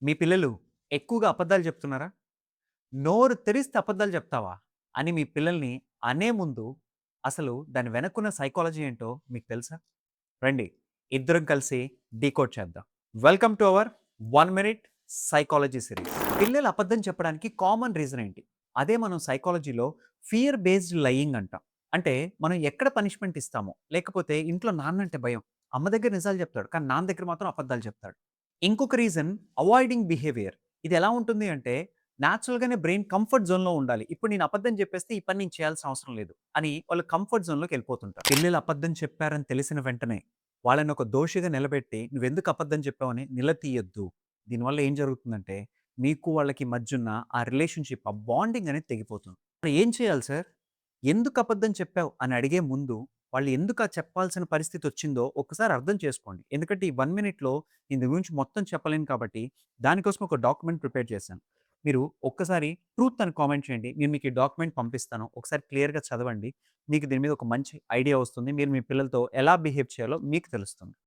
మీ పిల్లలు ఎక్కువగా అబద్ధాలు చెప్తున్నారా? నోరు తెరిస్తే అబద్ధాలు చెప్తావా? అని మీ పిల్లల్ని అనే ముందు అసలు దాని వెనకున్న సైకాలజీ ఏంటో మీకు తెలుసా? రండి ఇద్దరం కలిసి డీకోడ్ చేద్దాం. Welcome to our 1 minute psychology series. పిల్లలు అబద్ధం చెప్పడానికి కామన్ రీజన్ ఏంటి? అదే మనం సైకాలజీలో ఫియర్ బేస్డ్ లయింగ్ అంటాం. అంటే మనం ఎక్కడ పనిష్మెంట్ ఇస్తామో, లేకపోతే ఇంట్లో నాన్నంటే భయం. అమ్మ దగ్గర నిజాలు చెప్తాడు. కానీ నాన్న దగ్గర మాత్రం అబద్ధాలు చెప్తాడు. ఇంకొక రీజన్ అవాయిడింగ్ బిహేవియర్. ఇది ఎలా ఉంటుంది అంటే నేచురల్‌గానే బ్రెయిన్ కంఫర్ట్ జోన్‌లో ఉండాలి. ఇప్పుడు నేను అబద్ధం చెప్పేస్తే ఈ పని నేను చేయాల్సిన అవసరం లేదు అని వాళ్ళు కంఫర్ట్ జోన్‌లోకి వెళ్ళిపోతుంటారు. పిల్లలు అబద్ధం చెప్పారని తెలిసిన వెంటనే వాళ్ళని ఒక దోషిగా నిలబెట్టి నువ్వెందుకు అబద్ధం చెప్పావని నిలదీయొద్దు. దీనివల్ల ఏం జరుగుతుందంటే మీకు వాళ్ళకి మధ్యున్న ఆ రిలేషన్‌షిప్, ఆ బాండింగ్ అనేది తెగిపోతుంది. మరి ఏం చేయాలి సార్? ఎందుకు అబద్ధం చెప్పావు అని అడిగే ముందు వాళ్ళు ఎందుకు ఆ చెప్పాల్సిన పరిస్థితి వచ్చిందో ఒక్కసారి అర్థం చేసుకోండి. ఎందుకంటే ఈ 1 మినిట్‌లో నేను దీని గురించి మొత్తం చెప్పలేను కాబట్టి దానికోసం ఒక డాక్యుమెంట్ ప్రిపేర్ చేశాను. మీరు ఒక్కసారి ట్రూత్ అని కామెంట్ చేయండి. నేను మీకు ఈ డాక్యుమెంట్ పంపిస్తాను. ఒకసారి క్లియర్‌గా చదవండి. మీకు దీని మీద ఒక మంచి ఐడియా వస్తుంది. మీరు మీ పిల్లలతో ఎలా బిహేవ్ చేయాలో మీకు తెలుస్తుంది.